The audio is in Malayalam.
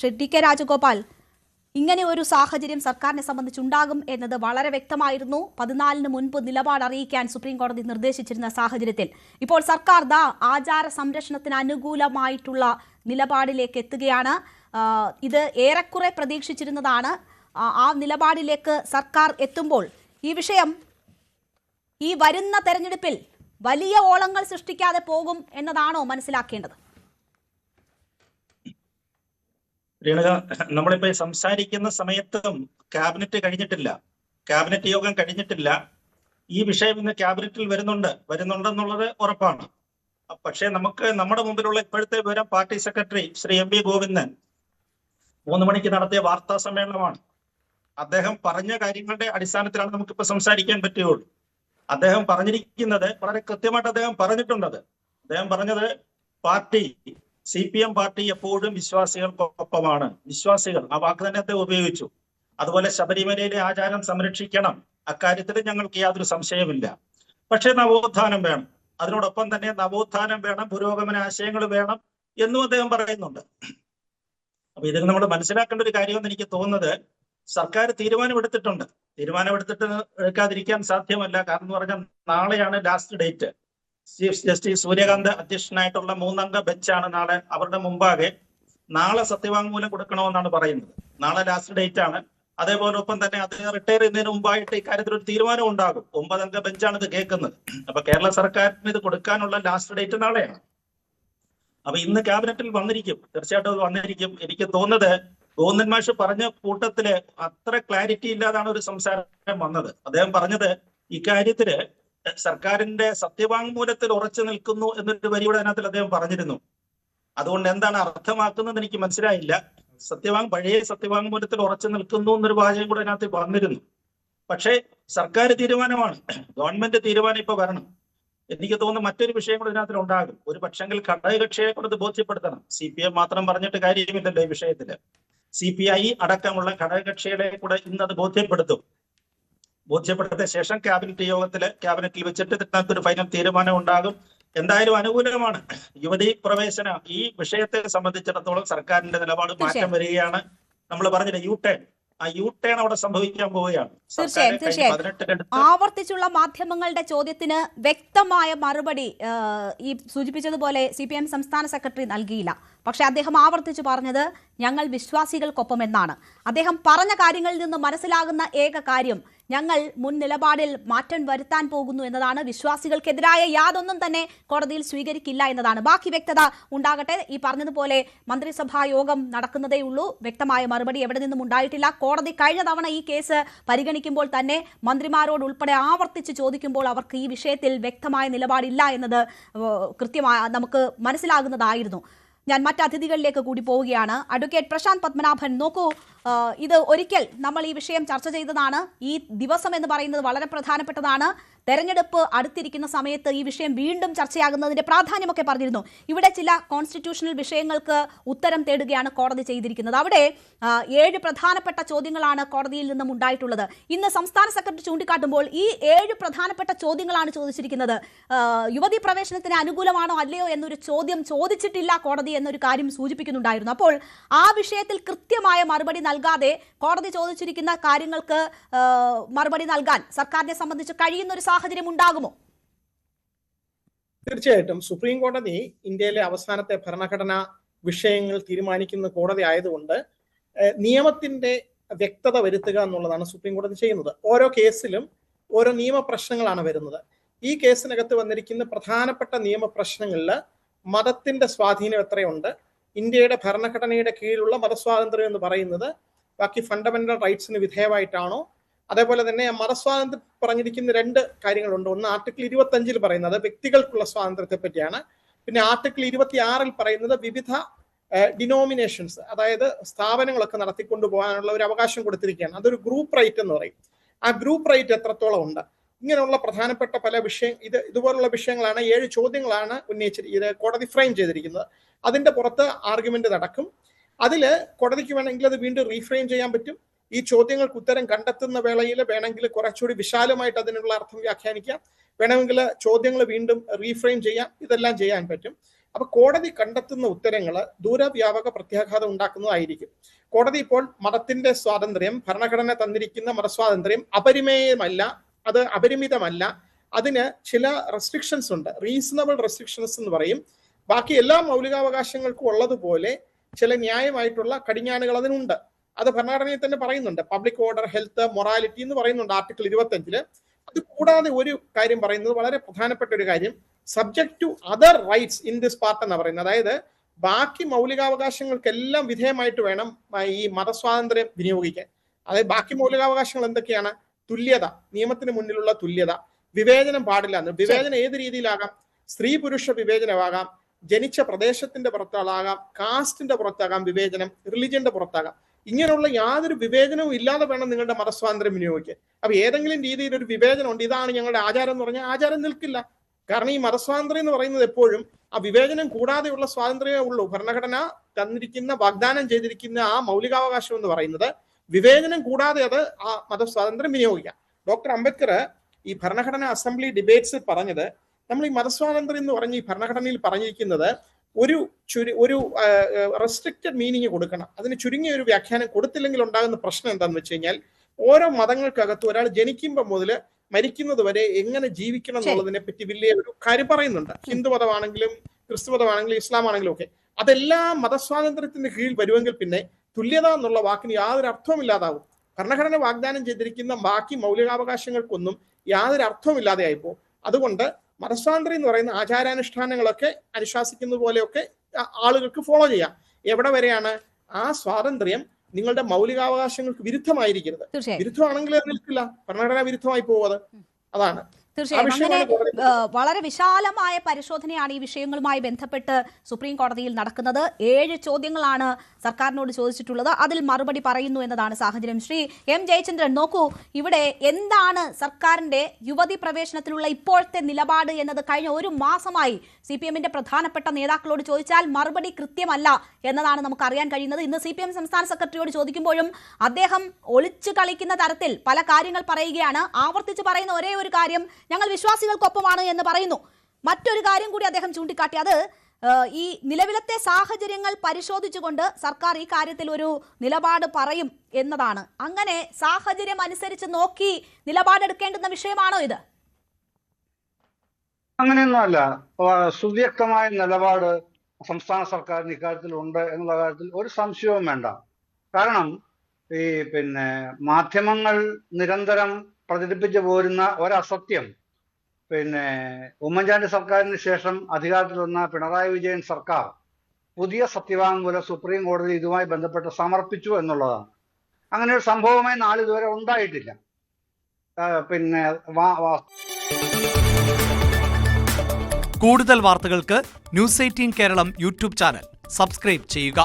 ശ്രീ ടി കെ രാജഗോപാൽ, ഇങ്ങനെ ഒരു സാഹചര്യം സർക്കാരിനെ സംബന്ധിച്ചുണ്ടാകും എന്നത് വളരെ വ്യക്തമായിരുന്നു. 14-ന് മുൻപ് നിലപാട് അറിയിക്കാൻ സുപ്രീം കോടതി നിർദ്ദേശിച്ചിരുന്ന സാഹചര്യത്തിൽ ഇപ്പോൾ സർക്കാർ ആചാര സംരക്ഷണത്തിന് അനുകൂലമായിട്ടുള്ള നിലപാടിലേക്ക് എത്തുകയാണ്. ഇത് ഏറെക്കുറെ പ്രതീക്ഷിച്ചിരുന്നതാണ്. ആ നിലപാടിലേക്ക് സർക്കാർ എത്തുമ്പോൾ ഈ വിഷയം ഈ വരുന്ന തെരഞ്ഞെടുപ്പിൽ വലിയ ഓളങ്ങൾ സൃഷ്ടിക്കാതെ പോകും എന്നതാണോ മനസ്സിലാക്കേണ്ടത്? രേണുക, നമ്മളിപ്പോ സംസാരിക്കുന്ന സമയത്തും ക്യാബിനറ്റ് കഴിഞ്ഞിട്ടില്ല, ക്യാബിനറ്റ് യോഗം കഴിഞ്ഞിട്ടില്ല. ഈ വിഷയം ഇന്ന് ക്യാബിനറ്റിൽ വരുന്നുണ്ടെന്നുള്ളത് ഉറപ്പാണ്. പക്ഷേ നമുക്ക് നമ്മുടെ മുമ്പിലുള്ള ഇപ്പോഴത്തെ വിവരം party secretary Shri M V Govindan 3 മണിക്ക് നടത്തിയ വാർത്താ സമ്മേളനമാണ്. അദ്ദേഹം പറഞ്ഞ കാര്യങ്ങളുടെ അടിസ്ഥാനത്തിലാണ് നമുക്കിപ്പോ സംസാരിക്കാൻ പറ്റുകയുള്ളൂ. അദ്ദേഹം പറഞ്ഞിരിക്കുന്നത് വളരെ കൃത്യമായിട്ട് അദ്ദേഹം പറഞ്ഞിട്ടുണ്ടത്. അദ്ദേഹം പറഞ്ഞത് പാർട്ടി CPM പാർട്ടി എപ്പോഴും വിശ്വാസികൾക്കൊപ്പമാണ്. വിശ്വാസികൾ, ആ വാക്ക് തന്നെ അദ്ദേഹം ഉപയോഗിച്ചു. അതുപോലെ ശബരിമലയിലെ ആചാരം സംരക്ഷിക്കണം, അക്കാര്യത്തിൽ ഞങ്ങൾക്ക് യാതൊരു സംശയമില്ല. പക്ഷെ നവോത്ഥാനം വേണം, അതിനോടൊപ്പം തന്നെ നവോത്ഥാനം വേണം, പുരോഗമന ആശയങ്ങൾ വേണം എന്നും അദ്ദേഹം പറയുന്നുണ്ട്. അപ്പൊ ഇതിൽ നമ്മൾ മനസ്സിലാക്കേണ്ട ഒരു കാര്യമെന്ന് എനിക്ക് തോന്നുന്നത്, സർക്കാർ തീരുമാനമെടുക്കാതിരിക്കാൻ സാധ്യമല്ല. കാരണം എന്ന് പറഞ്ഞാൽ നാളെയാണ് last date. Chief justice Suryakant അധ്യക്ഷനായിട്ടുള്ള 3-അംഗ ബെഞ്ചാണ് നാളെ അവരുടെ മുമ്പാകെ നാളെ സത്യവാങ്മൂലം കൊടുക്കണമെന്നാണ് പറയുന്നത്. നാളെ ലാസ്റ്റ് ഡേറ്റ് ആണ്. അതേപോലെ ഒപ്പം തന്നെ അത് റിട്ടയർ ചെയ്യുന്നതിന് മുമ്പായിട്ട് ഇക്കാര്യത്തിൽ ഒരു തീരുമാനം ഉണ്ടാകും. 9-അംഗ ബെഞ്ചാണ് ഇത് കേൾക്കുന്നത്. അപ്പൊ കേരള സർക്കാരിന് ഇത് കൊടുക്കാനുള്ള ലാസ്റ്റ് ഡേറ്റ് നാളെയാണ്. അപ്പൊ ഇന്ന് ക്യാബിനറ്റിൽ വന്നിരിക്കും, തീർച്ചയായിട്ടും അത് വന്നിരിക്കും. എനിക്ക് തോന്നുന്നത് ഗോവിന്ദൻ മാഷ് പറഞ്ഞ കൂട്ടത്തില് അത്ര ക്ലാരിറ്റി ഇല്ലാതാണ് ഒരു സംസാരം വന്നത്. അദ്ദേഹം പറഞ്ഞത് ഇക്കാര്യത്തില് സർക്കാരിന്റെ സത്യവാങ്മൂലത്തിൽ ഉറച്ചു നിൽക്കുന്നു എന്നൊരു വരിയുടെ അതിനകത്തിൽ അദ്ദേഹം പറഞ്ഞിരുന്നു. അതുകൊണ്ട് എന്താണ് അർത്ഥമാക്കുന്നത് എനിക്ക് മനസ്സിലായില്ല. പഴയ സത്യവാങ്മൂലത്തിൽ ഉറച്ചു നിൽക്കുന്നു എന്നൊരു വാചകം കൂടെ അതിനകത്ത് വന്നിരുന്നു. പക്ഷേ സർക്കാർ തീരുമാനമാണ്, ഗവൺമെന്റ് തീരുമാനം ഇപ്പൊ വരണം. എനിക്ക് തോന്നുന്നു മറ്റൊരു വിഷയം കൂടെ ഇതിനകത്തിൽ ഉണ്ടാകും. ഒരു പക്ഷെങ്കിൽ ഘടകകക്ഷിയെ കൊണ്ട് ബോധ്യപ്പെടുത്തണം. CPM മാത്രം പറഞ്ഞിട്ട് കാര്യമില്ലല്ലോ ഈ വിഷയത്തില്. CPI അടക്കമുള്ള ഘടകകക്ഷികളെ കൂടെ ഇന്നത് ബോധ്യപ്പെടുത്തിയ ശേഷം ക്യാബിനറ്റിൽ വെച്ചിട്ട് ഇതിനകത്തൊരു ഫൈനൽ തീരുമാനം ഉണ്ടാകും. എന്തായാലും അനുകൂലമാണ് യുവതീ പ്രവേശന ഈ വിഷയത്തെ സംബന്ധിച്ചിടത്തോളം സർക്കാരിന്റെ നിലപാട് മാറ്റം വരികയാണ്. നമ്മൾ പറഞ്ഞില്ലേ യു-ടേൺ അവിടെ സംഭവിക്കാൻ പോവുകയാണ്. തീർച്ചയായും ആവർത്തിച്ചുള്ള മാധ്യമങ്ങളുടെ ചോദ്യത്തിന് വ്യക്തമായ മറുപടി ഈ സൂചിപ്പിച്ചതുപോലെ CPM സംസ്ഥാന സെക്രട്ടറി നൽകിയില്ല. പക്ഷെ അദ്ദേഹം ആവർത്തിച്ചു പറഞ്ഞത് ഞങ്ങൾ വിശ്വാസികൾക്കൊപ്പം എന്നാണ്. അദ്ദേഹം പറഞ്ഞ കാര്യങ്ങളിൽ നിന്ന് മനസ്സിലാകുന്ന ഏക കാര്യം ഞങ്ങൾ മുൻ നിലപാടിൽ മാറ്റം വരുത്താൻ പോകുന്നു എന്നതാണ്. വിശ്വാസികൾക്കെതിരായ യാതൊന്നും തന്നെ കോടതിയിൽ സ്വീകരിക്കില്ല എന്നതാണ്. ബാക്കി വ്യക്തത ഉണ്ടാകട്ടെ. ഈ പറഞ്ഞതുപോലെ മന്ത്രിസഭാ യോഗം നടക്കുന്നതേ ഉള്ളൂ. വ്യക്തമായ മറുപടി എവിടെ നിന്നും ഉണ്ടായിട്ടില്ല. കോടതി കഴിഞ്ഞ തവണ ഈ കേസ് പരിഗണിക്കുമ്പോൾ തന്നെ മന്ത്രിമാരോട് ഉൾപ്പെടെ ആവർത്തിച്ച് ചോദിക്കുമ്പോൾ അവർക്ക് ഈ വിഷയത്തിൽ വ്യക്തമായ നിലപാടില്ല എന്നത് കൃത്യമായി നമുക്ക് മനസ്സിലാകുന്നതായിരുന്നു. ഞാൻ മറ്റ് അതിഥികളിലേക്ക് കൂടി പോവുകയാണ്. അഡ്വക്കേറ്റ് പ്രശാന്ത് പത്മനാഭൻ, നോക്കൂ, ഇത് ഒരിക്കൽ നമ്മൾ ഈ വിഷയം ചർച്ച ചെയ്തതാണ്. ഈ ദിവസം എന്ന് പറയുന്നത് വളരെ പ്രധാനപ്പെട്ടതാണ്. തെരഞ്ഞെടുപ്പ് അടുത്തിരിക്കുന്ന സമയത്ത് ഈ വിഷയം വീണ്ടും ചർച്ചയാകുന്നതിന്റെ പ്രാധാന്യമൊക്കെ പറഞ്ഞിരുന്നു. ഇവിടെ ചില കോൺസ്റ്റിറ്റ്യൂഷണൽ വിഷയങ്ങൾക്ക് ഉത്തരം തേടുകയാണ് കോടതി ചെയ്തിരിക്കുന്നത്. അവിടെ 7 പ്രധാനപ്പെട്ട ചോദ്യങ്ങളാണ് കോടതിയിൽ നിന്നും ഉണ്ടായിട്ടുള്ളത്. ഇന്ന് സംസ്ഥാന സെക്രട്ടറി ചൂണ്ടിക്കാട്ടുമ്പോൾ ഈ 7 പ്രധാനപ്പെട്ട ചോദ്യങ്ങളാണ് ചോദിച്ചിരിക്കുന്നത്. യുവതീ പ്രവേശനത്തിന് അനുകൂലമാണോ അല്ലയോ എന്നൊരു ചോദ്യം ചോദിച്ചിട്ടില്ല കോടതി എന്നൊരു കാര്യം സൂചിപ്പിക്കുന്നുണ്ടായിരുന്നു. അപ്പോൾ ആ വിഷയത്തിൽ കൃത്യമായ മറുപടി നൽകാതെ കോടതി ചോദിച്ചിരിക്കുന്ന കാര്യങ്ങൾക്ക് മറുപടി നൽകാൻ സർക്കാരിനെ സംബന്ധിച്ച് കഴിയുന്ന ഒരു സാഹചര്യം ഉണ്ടാകുമോ? തീർച്ചയായിട്ടും സുപ്രീം കോടതി ഇന്ത്യയിലെ അവസാനത്തെ ഭരണഘടനാ വിഷയങ്ങൾ തീരുമാനിക്കുന്ന കോടതി ആയതുകൊണ്ട് നിയമത്തിന്റെ വ്യക്തത വരുത്തുക എന്നുള്ളതാണ് സുപ്രീം കോടതി ചെയ്യുന്നത്. ഓരോ കേസിലും ഓരോ നിയമപ്രശ്നങ്ങളാണ് വരുന്നത്. ഈ കേസിനകത്ത് വന്നിരിക്കുന്ന പ്രധാനപ്പെട്ട നിയമപ്രശ്നങ്ങളിൽ മതത്തിന്റെ സ്വാധീനം എത്രയുണ്ട്, ഇന്ത്യയുടെ ഭരണഘടനയുടെ കീഴിലുള്ള മതസ്വാതന്ത്ര്യം എന്ന് പറയുന്നത് ബാക്കി ഫണ്ടമെന്റൽ റൈറ്റ്സിന് വിധേയമായിട്ടാണോ, അതേപോലെ തന്നെ മതസ്വാതന്ത്ര്യം പറഞ്ഞിരിക്കുന്ന 2 കാര്യങ്ങളുണ്ട്. ഒന്ന് ആർട്ടിക്കിൾ 25 പറയുന്നത് വ്യക്തികൾക്കുള്ള സ്വാതന്ത്ര്യത്തെ പറ്റിയാണ്. പിന്നെ ആർട്ടിക്കിൾ 26 പറയുന്നത് വിവിധ ഡിനോമിനേഷൻസ്, അതായത് സ്ഥാപനങ്ങളൊക്കെ നടത്തിക്കൊണ്ടു പോകാനുള്ള ഒരു അവകാശം കൊടുത്തിരിക്കുകയാണ്. അതൊരു ഗ്രൂപ്പ് റൈറ്റ് എന്ന് പറയും. ആ ഗ്രൂപ്പ് റൈറ്റ് എത്രത്തോളം ഉണ്ട്, ഇങ്ങനെയുള്ള പ്രധാനപ്പെട്ട പല ഇതുപോലുള്ള വിഷയങ്ങളാണ് 7 ചോദ്യങ്ങളാണ് ഇത് കോടതി ഫ്രെയിം ചെയ്തിരിക്കുന്നത്. അതിന്റെ പുറത്ത് ആർഗ്യുമെന്റ് നടക്കും. അതില് കോടതിക്ക് വേണമെങ്കിൽ അത് വീണ്ടും റീഫ്രെയിം ചെയ്യാൻ പറ്റും. ഈ ചോദ്യങ്ങൾക്ക് ഉത്തരം കണ്ടെത്തുന്ന വേളയിൽ വേണമെങ്കിൽ കുറച്ചുകൂടി വിശാലമായിട്ട് അതിനുള്ള അർത്ഥം വ്യാഖ്യാനിക്കാം. വേണമെങ്കിൽ ചോദ്യങ്ങൾ വീണ്ടും റീഫ്രെയിം ചെയ്യാം. ഇതെല്ലാം ചെയ്യാൻ പറ്റും. അപ്പൊ കോടതി കണ്ടെത്തുന്ന ഉത്തരങ്ങൾ ദൂരവ്യാപക പ്രത്യാഘാതം ഉണ്ടാക്കുന്നതായിരിക്കും. കോടതി ഇപ്പോൾ മതത്തിന്റെ സ്വാതന്ത്ര്യം, ഭരണഘടന തന്നിരിക്കുന്ന മതസ്വാതന്ത്ര്യം അപരിമേയമല്ല, അത് അപരിമിതമല്ല, അതിന് ചില റെസ്ട്രിക്ഷൻസ് ഉണ്ട്, റീസണബിൾ റെസ്ട്രിക്ഷൻസ് എന്ന് പറയും. ബാക്കി എല്ലാ മൗലികാവകാശങ്ങൾക്കും ഉള്ളതുപോലെ ചില ന്യായമായിട്ടുള്ള കടിഞ്ഞാണുകൾ അതിനുണ്ട്. അത് ഭരണഘടനയിൽ തന്നെ പറയുന്നുണ്ട്. പബ്ലിക് ഓർഡർ, ഹെൽത്ത്, മൊറാലിറ്റി എന്ന് പറയുന്നുണ്ട് ആർട്ടിക്കിൾ 25. അത് കൂടാതെ ഒരു കാര്യം പറയുന്നത്, വളരെ പ്രധാനപ്പെട്ട ഒരു കാര്യം, subject to other rights in this part എന്ന് പറയുന്നത്. അതായത് ബാക്കി മൗലികാവകാശങ്ങൾക്കെല്ലാം വിധേയമായിട്ട് വേണം ഈ മതസ്വാതന്ത്ര്യം വിനിയോഗിക്കാൻ. അതായത് ബാക്കി മൗലികാവകാശങ്ങൾ എന്തൊക്കെയാണ്? തുല്യത, നിയമത്തിന് മുന്നിലുള്ള തുല്യത, വിവേചനം പാടില്ല എന്ന്. വിവേചനം ഏത് രീതിയിലാകാം? സ്ത്രീ പുരുഷ വിവേചനമാകാം, ജനിച്ച പ്രദേശത്തിന്റെ പുറത്താകാം, കാസ്റ്റിന്റെ പുറത്താകാം വിവേചനം, റിലിജന്റെ പുറത്താകാം. ഇങ്ങനെയുള്ള യാതൊരു വിവേചനവും ഇല്ലാതെ വേണം നിങ്ങളുടെ മതസ്വാതന്ത്ര്യം വിനിയോഗിക്കാൻ. അപ്പൊ ഏതെങ്കിലും രീതിയിൽ ഒരു വിവേചനം ഉണ്ട്, ഇതാണ് ഞങ്ങളുടെ ആചാരം എന്ന് പറഞ്ഞാൽ ആചാരം നിൽക്കില്ല. കാരണം ഈ മതസ്വാതന്ത്ര്യം എന്ന് പറയുന്നത് എപ്പോഴും ആ വിവേചനം കൂടാതെയുള്ള സ്വാതന്ത്ര്യമേ ഉള്ളൂ. ഭരണഘടന തന്നിരിക്കുന്ന, വാഗ്ദാനം ചെയ്തിരിക്കുന്ന ആ മൗലികാവകാശം എന്ന് പറയുന്നത് വിവേചനം കൂടാതെ അത് ആ മതസ്വാതന്ത്ര്യം വിനിയോഗിക്കാം. ഡോക്ടർ അംബേദ്കർ ഈ ഭരണഘടന അസംബ്ലി ഡിബേറ്റ്സിൽ പറഞ്ഞത്, നമ്മൾ ഈ മതസ്വാതന്ത്ര്യം എന്ന് പറഞ്ഞ് ഈ ഭരണഘടനയിൽ പറഞ്ഞിരിക്കുന്നത് ഒരു റെസ്ട്രിക്റ്റഡ് മീനിങ് കൊടുക്കണം. അതിന് ചുരുങ്ങിയ ഒരു വ്യാഖ്യാനം കൊടുത്തില്ലെങ്കിൽ ഉണ്ടാകുന്ന പ്രശ്നം എന്താണെന്ന് വെച്ച് കഴിഞ്ഞാൽ, ഓരോ മതങ്ങൾക്കകത്ത് ഒരാൾ ജനിക്കുമ്പോൾ മുതൽ മരിക്കുന്നത് വരെ എങ്ങനെ ജീവിക്കണം എന്നുള്ളതിനെ പറ്റി വലിയ ഒരു കാര്യം പറയുന്നുണ്ട്. ഹിന്ദു മതമാണെങ്കിലും ക്രിസ്തു മതമാണെങ്കിലും ഇസ്ലാം ആണെങ്കിലും ഒക്കെ അതെല്ലാം മതസ്വാതന്ത്ര്യത്തിന്റെ കീഴിൽ വരുമെങ്കിൽ പിന്നെ തുല്യത എന്നുള്ള വാക്കിന് യാതൊരു അർത്ഥവും ഇല്ലാതാവും. ഭരണഘടന വാഗ്ദാനം ചെയ്തിരിക്കുന്ന ബാക്കി മൗലികാവകാശങ്ങൾക്കൊന്നും യാതൊരു അർത്ഥവും ഇല്ലാതെ ആയിപ്പോ. അതുകൊണ്ട് മതസ്വാതന്ത്ര്യം എന്ന് പറയുന്ന ആചാരാനുഷ്ഠാനങ്ങളൊക്കെ അനുശാസിക്കുന്ന പോലെയൊക്കെ ആളുകൾക്ക് ഫോളോ ചെയ്യാം. എവിടെ വരെയാണ്? ആ സ്വാതന്ത്ര്യം നിങ്ങളുടെ മൗലികാവകാശങ്ങൾക്ക് വിരുദ്ധമായിരിക്കരുത്. വിരുദ്ധമാണെങ്കിൽ അത് നിൽക്കില്ല, ഭരണഘടനാ വിരുദ്ധമായി പോകുന്നത്. അതാണ്. തീർച്ചയായും അങ്ങനെ വളരെ വിശാലമായ പരിശോധനയാണ് ഈ വിഷയങ്ങളുമായി ബന്ധപ്പെട്ട് സുപ്രീം കോടതിയിൽ നടക്കുന്നത്. 7 ചോദ്യങ്ങളാണ് സർക്കാരിനോട് ചോദിച്ചിട്ടുള്ളത്. അതിൽ മറുപടി പറയുന്നു എന്നതാണ് സാഹചര്യം. ശ്രീ എം ജയചന്ദ്രൻ, നോക്കൂ, ഇവിടെ എന്താണ് സർക്കാരിന്റെ യുവതി പ്രവേശനത്തിലുള്ള ഇപ്പോഴത്തെ നിലപാട് എന്നത് കഴിഞ്ഞ ഒരു മാസമായി CPM-ന്റെ പ്രധാനപ്പെട്ട നേതാക്കളോട് ചോദിച്ചാൽ മറുപടി കൃത്യമല്ല എന്നതാണ് നമുക്ക് അറിയാൻ കഴിയുന്നത്. ഇന്ന് CPM സംസ്ഥാന സെക്രട്ടറിയോട് ചോദിക്കുമ്പോഴും അദ്ദേഹം ഒളിച്ചു കളിക്കുന്ന തരത്തിൽ പല കാര്യങ്ങൾ പറയുകയാണ്. ആവർത്തിച്ച് പറയുന്ന ഒരേ ഒരു കാര്യം, ഞങ്ങൾ വിശ്വാസികൾക്കൊപ്പമാണ് എന്ന് പറയുന്നു. മറ്റൊരു കാര്യം കൂടി അദ്ദേഹം ചൂണ്ടിക്കാട്ടി, അത് ഈ നിലവിലത്തെ സാഹചര്യങ്ങൾ പരിശോധിച്ചുകൊണ്ട് സർക്കാർ ഈ കാര്യത്തിൽ ഒരു നിലപാട് പറയും എന്നതാണ്. അങ്ങനെ സാഹചര്യം അനുസരിച്ച് നോക്കി നിലപാടെടുക്കേണ്ടുന്ന വിഷയമാണോ ഇത്? അങ്ങനെയൊന്നുമല്ല. സുവ്യക്തമായ നിലപാട് സംസ്ഥാന സർക്കാരിന് ഇക്കാര്യത്തിൽ ഉണ്ട് എന്നുള്ള കാര്യത്തിൽ ഒരു സംശയവും വേണ്ട. കാരണം ഈ മാധ്യമങ്ങൾ നിരന്തരം പ്രചരിപ്പിച്ചു പോരുന്ന ഒരസത്യം, ഉമ്മൻചാണ്ടി സർക്കാരിന് ശേഷം അധികാരത്തിൽ വന്ന പിണറായി വിജയൻ സർക്കാർ പുതിയ സത്യവാങ്മൂലം സുപ്രീം കോടതി ഇതുമായി ബന്ധപ്പെട്ട് സമർപ്പിച്ചു എന്നുള്ളതാണ്. അങ്ങനെ ഒരു സംഭവമേ നാളിതുവരെ ഉണ്ടായിട്ടില്ല. കൂടുതൽ വാർത്തകൾക്ക് News 18 Keralam YouTube channel subscribe ചെയ്യുക.